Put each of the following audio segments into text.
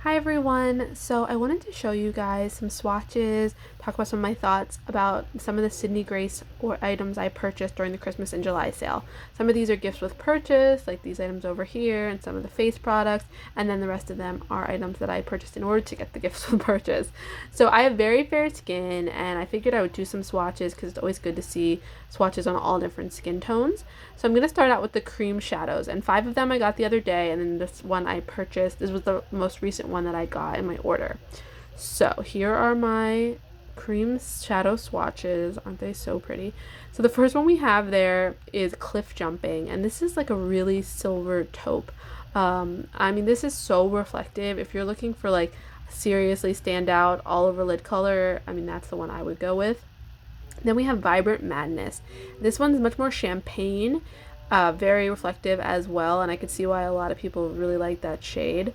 Hi everyone! So I wanted to show you guys some swatches, talk about some of my thoughts about some of the Sydney Grace or items I purchased during the Christmas and July sale. Some of these are gifts with purchase, like these items over here, and some of the face products, and then the rest of them are items that I purchased in order to get the gifts with purchase. So I have very fair skin, and I figured I would do some swatches because it's always good to see swatches on all different skin tones. So I'm going to start out with the cream shadows, and 5 of them I got the other day, and then this one I purchased. This was the most recent one that I got in my order. So here are my cream shadow swatches. Aren't they so pretty? So the first one we have there is Cliff Jumping, and this is like a really silver taupe. I mean, this is so reflective. If you're looking for like seriously stand out all over lid color, I mean, that's the one I would go with. Then we have Vibrant Madness. This one's much more champagne, very reflective as well, and I could see why a lot of people really like that shade.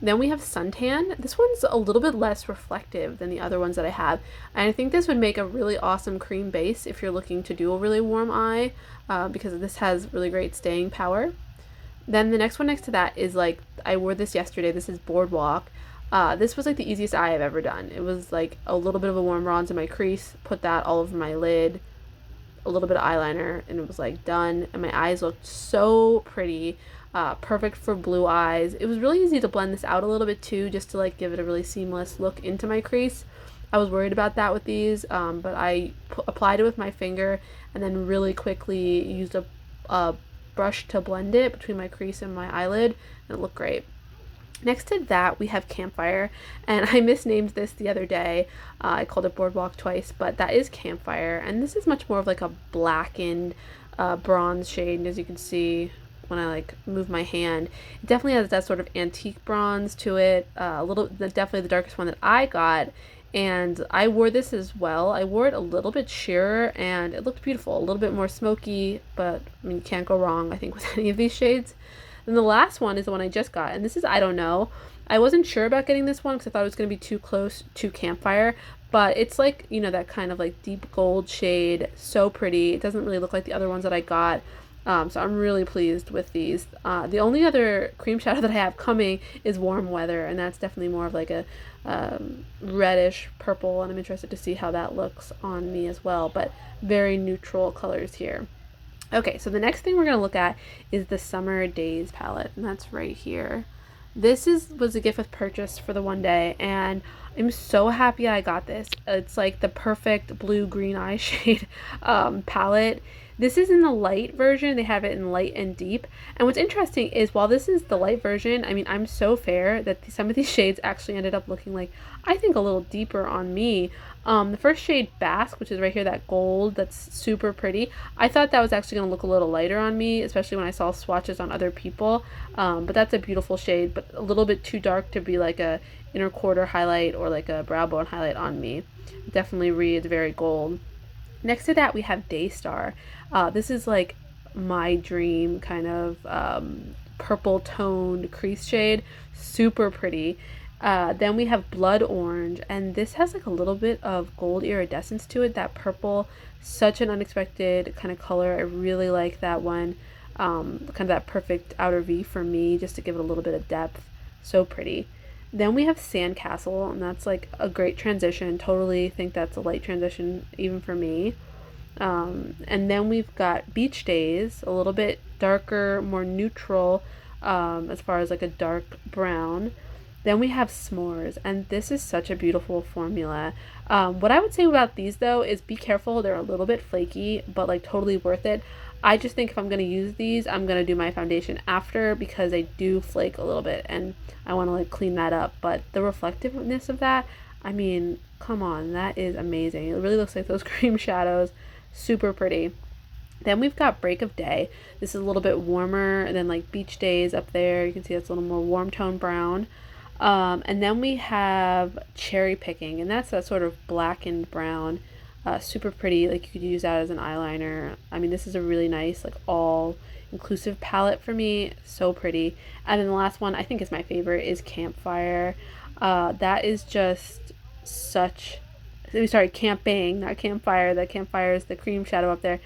Then we have Suntan. This one's a little bit less reflective than the other ones that I have, and I think this would make a really awesome cream base if you're looking to do a really warm eye, because this has really great staying power. Then the next one next to that is like, I wore this yesterday. This is Boardwalk. This was like the easiest eye I've ever done. It was like a little bit of a warm bronze in my crease, put that all over my lid, a little bit of eyeliner, and it was like done. And my eyes looked so pretty. Perfect for blue eyes. It was really easy to blend this out a little bit too, just to like give it a really seamless look into my crease. I was worried about that with these, but I applied it with my finger and then really quickly used a brush to blend it between my crease and my eyelid, and it looked great. Next to that, we have Campfire, and I misnamed this the other day. I called it Boardwalk twice, but that is Campfire, and this is much more of like a blackened bronze shade, and as you can see when I like move my hand, it definitely has that sort of antique bronze to it. Definitely the darkest one that I got, and I wore this as well. I wore it a little bit sheerer, and it looked beautiful, a little bit more smoky, but I mean, you can't go wrong, I think, with any of these shades. Then the last one is the one I just got, and this is I Don't Know. I wasn't sure about getting this one because I thought it was going to be too close to Campfire, but it's like, that kind of like deep gold shade, so pretty. It doesn't really look like the other ones that I got. So I'm really pleased with these. The only other cream shadow that I have coming is Warm Weather, and that's definitely more of like a reddish purple, and I'm interested to see how that looks on me as well, but very neutral colors here. Okay, so the next thing we're going to look at is the Summer Days palette, and that's right here. This was a gift with purchase for the one day, and I'm so happy I got this. It's like the perfect blue-green eye shade palette. This is in the light version. They have it in light and deep. And what's interesting is while this is the light version, I mean, I'm so fair that some of these shades actually ended up looking like, I think, a little deeper on me. The first shade, Basque, which is right here, that gold, that's super pretty. I thought that was actually going to look a little lighter on me, especially when I saw swatches on other people. But that's a beautiful shade, but a little bit too dark to be like a inner quarter highlight or like a brow bone highlight on me. Definitely reads very gold. Next to that, we have Daystar. This is like my dream kind of purple toned crease shade. Super pretty. Then we have Blood Orange, and this has like a little bit of gold iridescence to it. That purple, such an unexpected kind of color. I really like that one. Kind of that perfect outer V for me, just to give it a little bit of depth. So pretty. Then we have Sandcastle, and that's like a great transition. Totally think that's a light transition even for me. And then we've got Beach Days, a little bit darker, more neutral, as far as like a dark brown. Then we have S'mores, and this is such a beautiful formula. What I would say about these though is be careful. They're a little bit flaky, but like totally worth it. I just think if I'm going to use these, I'm going to do my foundation after because they do flake a little bit and I want to like clean that up. But the reflectiveness of that, I mean, come on, that is amazing. It really looks like those cream shadows. Super pretty. Then we've got Break of Day. This is a little bit warmer than like Beach Days up there. You can see that's a little more warm tone brown. And then we have Cherry Picking, and that's that sort of blackened brown. Super pretty. Like you could use that as an eyeliner. I mean, this is a really nice like all inclusive palette for me. So pretty. And then the last one I think is my favorite is Campfire. That is just such, sorry, Camping, not Campfire. The Campfire is the cream shadow up there.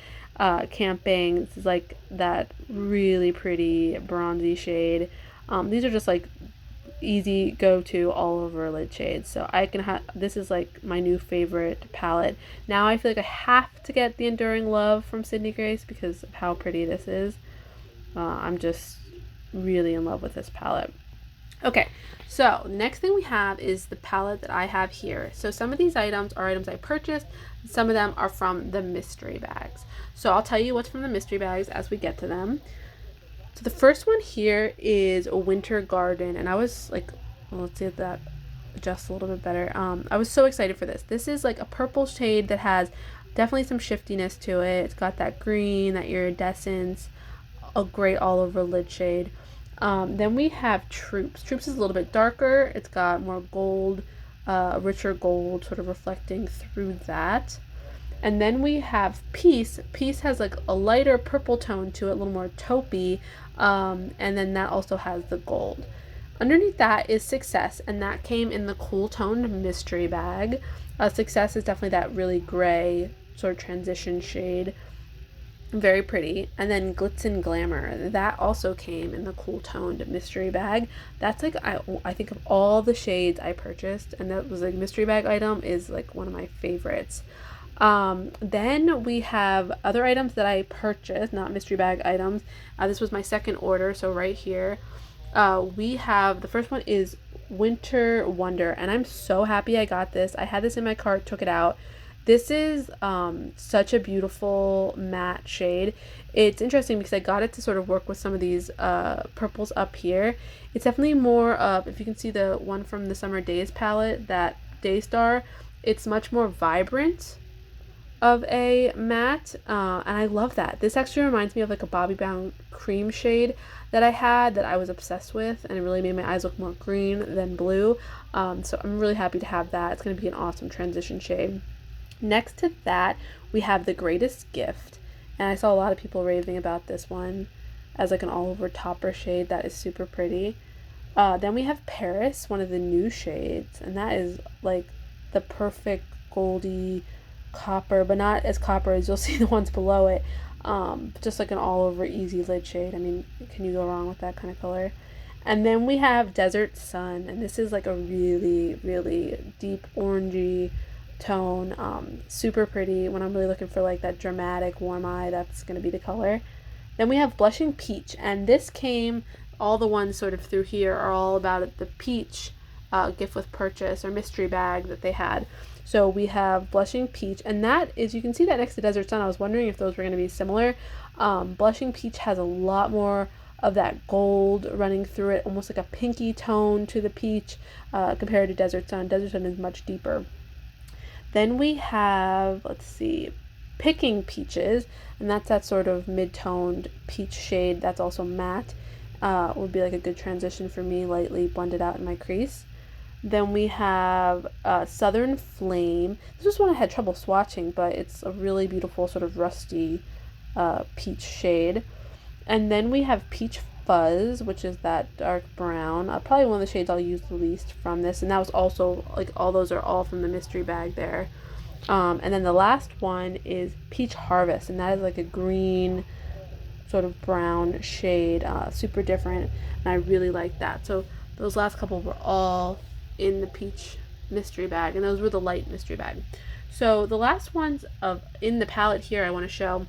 Camping, this is like that really pretty bronzy shade. These are just like easy go-to all over lid shades. So I can have, this is like my new favorite palette. Now I feel like I have to get the Enduring Love from Sydney Grace because of how pretty this is. I'm just really in love with this palette. Okay, so next thing we have is the palette that I have here. So some of these items are items I purchased, some of them are from the mystery bags. So I'll tell you what's from the mystery bags as we get to them. So the first one here is a Winter Garden, and I was like, well, let's see if that adjusts a little bit better. I was so excited for this. This is like a purple shade that has definitely some shiftiness to it. It's got that green, that iridescence, a great all over lid shade. Then we have Troops. Troops is a little bit darker. It's got more gold, richer gold sort of reflecting through that. And then we have Peace. Peace has like a lighter purple tone to it, a little more taupey, and then that also has the gold. Underneath that is Success, and that came in the cool toned mystery bag. Success is definitely that really gray sort of transition shade. Very pretty. And then Glitz and Glamour, that also came in the cool toned mystery bag. That's like, I think of all the shades I purchased, and that was like mystery bag item is like one of my favorites. Then we have other items that I purchased, not mystery bag items. This was my second order, so right here we have, the first one is Winter Wonder, and I'm so happy I got this. I had this in my cart, took it out. This is such a beautiful matte shade. It's interesting because I got it to sort of work with some of these purples up here. It's definitely more of, if you can see the one from the Summer Days palette, that Daystar, it's much more vibrant of a matte, and I love that. This actually reminds me of like a Bobbi Brown cream shade that I had that I was obsessed with, and it really made my eyes look more green than blue. So I'm really happy to have that. It's going to be an awesome transition shade. Next to that, we have The Greatest Gift, and I saw a lot of people raving about this one as like an all-over topper shade that is super pretty. Then we have Paris, one of the new shades, and that is like the perfect goldy copper, but not as copper as you'll see the ones below it. Just like an all-over easy lid shade. I mean, can you go wrong with that kind of color? And then we have Desert Sun, and this is like a really, really deep orangey tone, super pretty. When I'm really looking for like that dramatic warm eye, that's going to be the color. Then we have Blushing Peach, and this came, all the ones sort of through here are all about the peach gift with purchase or mystery bag that they had. So we have Blushing Peach, and that is, you can see that next to Desert Sun. I was wondering if those were going to be similar. Blushing Peach has a lot more of that gold running through it, almost like a pinky tone to the peach compared to Desert Sun. Desert Sun is much deeper. Then we have, let's see, Picking Peaches, and that's that sort of mid-toned peach shade that's also matte. Would be like a good transition for me, lightly blended out in my crease. Then we have Southern Flame. This was one I had trouble swatching, but it's a really beautiful sort of rusty peach shade. And then we have Peach Fuzz, which is that dark brown. Probably one of the shades I'll use the least from this. And that was also, like, all those are all from the mystery bag there. And then the last one is Peach Harvest, and that is like a green sort of brown shade, super different, and I really like that. So those last couple were all in the peach mystery bag, and those were the light mystery bag. So the last ones in the palette here I want to show,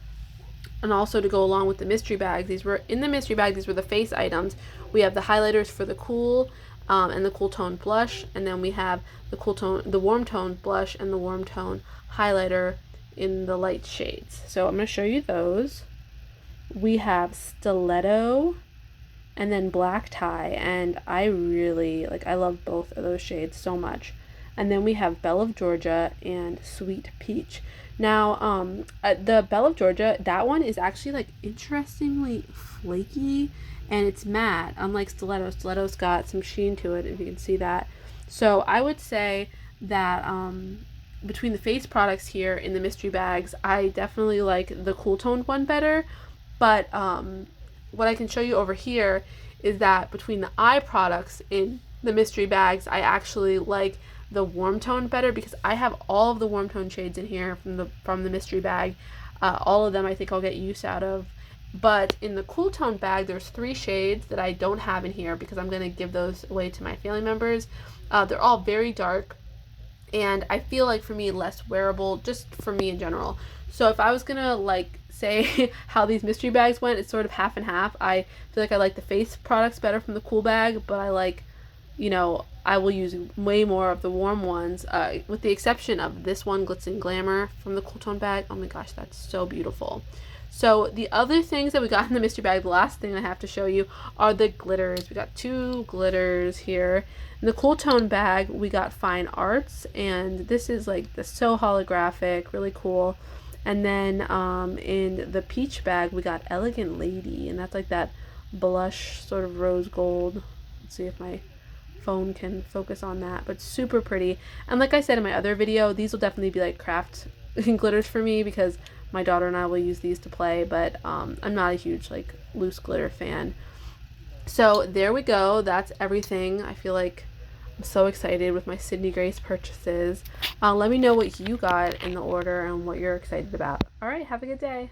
and also to go along with the mystery bags, these were in the mystery bag, these were the face items. We have the highlighters for the cool and the cool tone blush, and then we have the warm tone blush and the warm tone highlighter in the light shades. So I'm going to show you those. We have Stiletto and then Black Tie, and I really I love both of those shades so much. And then we have Belle of Georgia and Sweet Peach. Now the Belle of Georgia, that one is actually like interestingly flaky, and it's matte, unlike Stiletto. Stiletto's got some sheen to it, if you can see that. So I would say that between the face products here in the mystery bags, I definitely like the cool toned one better. But what I can show you over here is that between the eye products in the mystery bags, I actually like the warm tone better, because I have all of the warm tone shades in here from the mystery bag. All of them I think I'll get use out of, But in the cool tone bag, there's 3 shades that I don't have in here because I'm going to give those away to my family members. They're all very dark, and I feel like for me less wearable, just for me in general. So if I was gonna like say how these mystery bags went, it's sort of half and half. I feel like I like the face products better from the cool bag, but I like, I will use way more of the warm ones, with the exception of this one, Glitz and Glamour from the cool tone bag. Oh my gosh, that's so beautiful. So the other things that we got in the mystery bag, the last thing I have to show you are the glitters. We got 2 glitters here. In the cool tone bag, we got Fine Arts, and this is like so holographic, really cool. And then in the peach bag, we got Elegant Lady, and that's like that blush sort of rose gold. Let's see if my phone can focus on that, but super pretty. And like I said in my other video, these will definitely be like craft glitters for me because my daughter and I will use these to play, but I'm not a huge like loose glitter fan. So there we go. That's everything. I feel like I'm so excited with my Sydney Grace purchases. Let me know what you got in the order and what you're excited about. All right, have a good day.